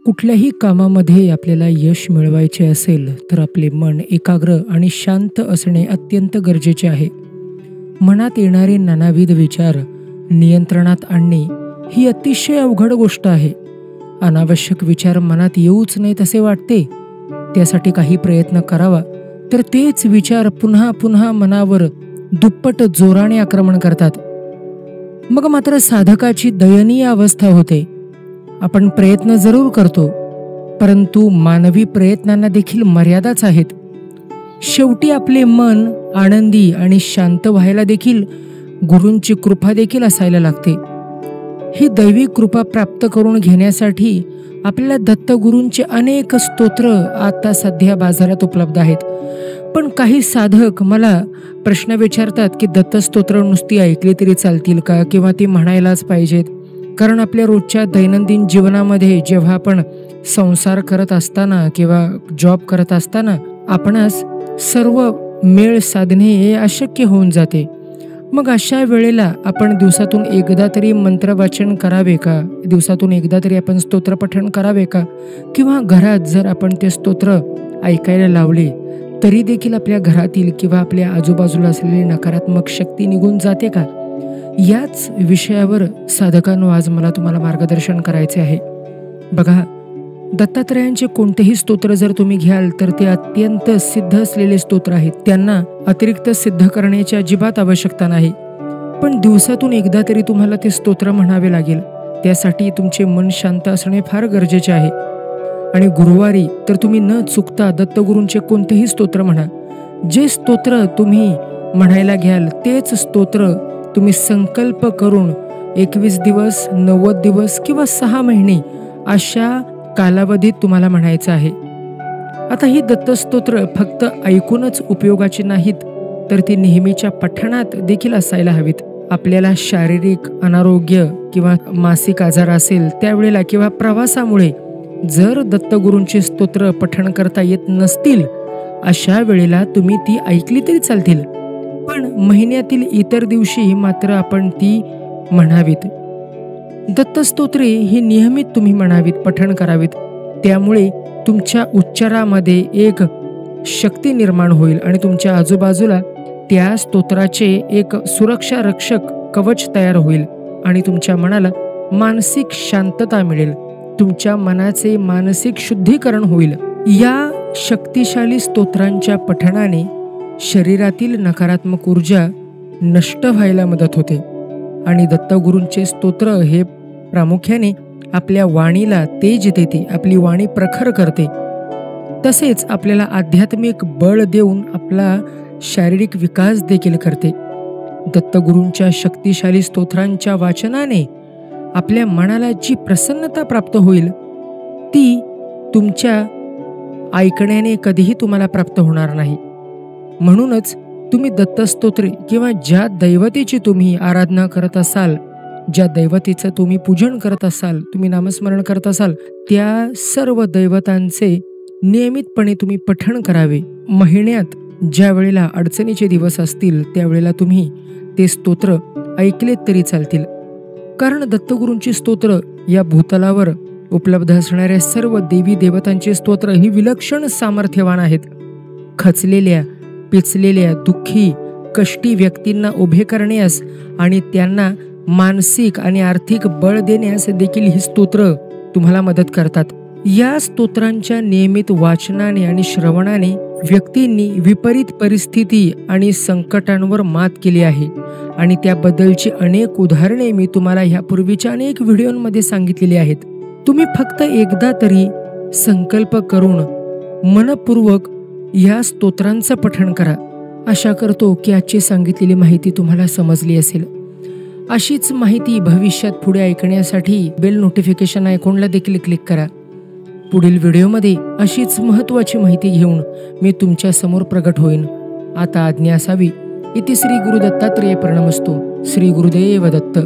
कुठल्याही कामामध्ये आपल्याला यश मिळवायचे असेल तर आपले मन एकाग्र आणि शांत असणे अत्यंत गरजेचे आहे. मनात येणारे नानाविध विचार नियंत्रणात आणणे ही अतिशय अवघड गोष्ट आहे. अनावश्यक विचार मनात येऊच नयेत असे वाटते. त्यासाठी काही प्रयत्न करावा तर तेच विचार पुन्हा पुन्हा मनावर दुप्पट जोराने आक्रमण करतात. मग मात्र साधकाची दयनीय अवस्था होते. आपण प्रयत्न जरूर करतो, परंतु मानवी प्रयत्नांना देखील मर्यादाच आहेत. शेवटी आपले मन आनंदी आणि शांत व्हायला देखील गुरूंची कृपा देखील असायला लागते. ही दैवी कृपा प्राप्त करून घेण्यासाठी आपल्याला दत्तगुरूंचे अनेक स्तोत्र आता सध्या बाजारात उपलब्ध आहेत. पण काही साधक मला प्रश्न विचारतात की दत्तस्तोत्र नुसती ऐकली तरी चालतील का, किंवा ती म्हणायलाच पाहिजेत. कारण आपल्या रोजच्या दैनंदिन जीवनामध्ये जेव्हा आपण संसार करत असताना किंवा जॉब करत असताना आपणास सर्व मेळ साधणे हे अशक्य होऊन जाते. मग अशा वेळेला आपण दिवसातून एकदा तरी मंत्र वाचन करावे का, दिवसातून एकदा तरी आपण स्तोत्र पठण करावे का, किंवा घरात जर आपण ते स्तोत्र ऐकायला लावले तरी देखील आपल्या घरातील किंवा आपल्या आजूबाजूला असलेली नकारात्मक शक्ती निघून जाते का? याच विषयावर साधकांनो आज मला तुम्हाला मार्गदर्शन करायचे आहे. बघा, दत्तात्रयांचे कोणतेही स्तोत्र जर तुम्ही घ्याल तर ते अत्यंत सिद्ध असलेले स्तोत्र आहेत. त्यांना अतिरिक्त सिद्ध करण्याची अजिबात आवश्यकता नाही. पण दिवसातून एकदा तरी तुम्हाला ते स्तोत्र म्हणावे लागेल. त्यासाठी तुमचे मन शांत असणे फार गरजेचे आहे. आणि गुरुवारी तर तुम्ही न चुकता दत्तगुरूंचे कोणतेही स्तोत्र म्हणा. जे स्तोत्र तुम्ही म्हणायला घ्याल तेच स्तोत्र तुम्ही संकल्प करून 21 दिवस, 90 दिवस किंवा 6 महिने अशा कालावधीत तुम्हाला म्हणायचं आहे. आता ही दत्तस्तोत्र फक्त ऐकूनच उपयोगाची नाहीत, तर ती नेहमीच्या पठणात देखील असायला हवीत. आपल्याला शारीरिक अनारोग्य किंवा मासिक आजार असेल त्यावेळेला किंवा प्रवासामुळे जर दत्तगुरूंचे स्तोत्र पठण करता येत नसतील, अशा वेळेला तुम्ही ती ऐकली तरी चालतील. पण महिन्यातील इतर दिवशी मात्र आपण ती म्हणावीत. दत्तस्तोत्रे ही नियमित तुम्ही म्हणावीत, पठण करावीत. त्यामुळे तुमच्या उच्चारामध्ये एक शक्ती निर्माण होईल आणि तुमच्या आजूबाजूला त्या स्तोत्राचे एक सुरक्षा रक्षक कवच तयार होईल आणि तुमच्या मनाला मानसिक शांतता मिळेल. तुमच्या मनाचे मानसिक शुद्धीकरण होईल. या शक्तिशाली स्तोत्रांच्या पठणाने शरीरातील नकारात्मक ऊर्जा नष्ट व्हायला मदत होते. आणि दत्तगुरूंचे स्तोत्र हे प्रामुख्याने आपल्या वाणीला तेज देते, आपली वाणी प्रखर करते. तसेच आपल्याला आध्यात्मिक बळ देऊन आपला शारीरिक विकास देखील करते. दत्तगुरूंच्या शक्तिशाली स्तोत्रांच्या वाचनाने आपल्या मनाला जी प्रसन्नता प्राप्त होईल ती तुमच्या ऐकण्याने कधीही तुम्हाला प्राप्त होणार नाही. म्हणूनच तुम्ही दत्तस्तोत्रे किंवा ज्या दैवतेची तुम्ही आराधना करत असाल, ज्या दैवतेचं तुम्ही पूजन करत असाल, तुम्ही नामस्मरण करत असाल, त्या सर्व दैवतांचे नियमितपणे तुम्ही पठण करावे. महिन्यात ज्या वेळेला अडचणीचे दिवस असतील त्यावेळेला तुम्ही ते स्तोत्र ऐकलेत तरी चालतील. कारण दत्तगुरूंची स्तोत्र या भूतलावर उपलब्ध असणाऱ्या सर्व देवी देवतांचे स्तोत्र ही विलक्षण सामर्थ्यवान आहेत. खचलेल्या, पिचलेल्या, दुःखी, कष्टी व्यक्तींना उभे करण्यास आणि त्यांना मानसिक आणि आर्थिक बळ देण्यास देखील ही स्तोत्र तुम्हाला मदत करतात. या स्तोत्रांच्या नियमित वाचनाने आणि श्रवणाने व्यक्तींनी विपरीत परिस्थिती आणि संकटांवर मात केली आहे आणि त्याबद्दलची अनेक उदाहरणे मी तुम्हाला ह्यापूर्वीच्या अनेक व्हिडिओमध्ये सांगितलेली आहेत. तुम्ही फक्त एकदा तरी संकल्प करून मनपूर्वक या स्तोत्रांचं पठण करा. आशा करतो की आजची सांगितलेली माहिती तुम्हाला समजली असेल. अशीच माहिती भविष्यात पुढे ऐकण्यासाठी बेल नोटिफिकेशन आयकॉनला देखील क्लिक करा. पुढील व्हिडिओमध्ये अशीच महत्त्वाची माहिती घेऊन मी तुमच्या समोर प्रगट होईन. आता आज्ञा असावी. इति श्री गुरु दत्तात्रेय प्रणमस्तु. श्री गुरुदेव दत्त.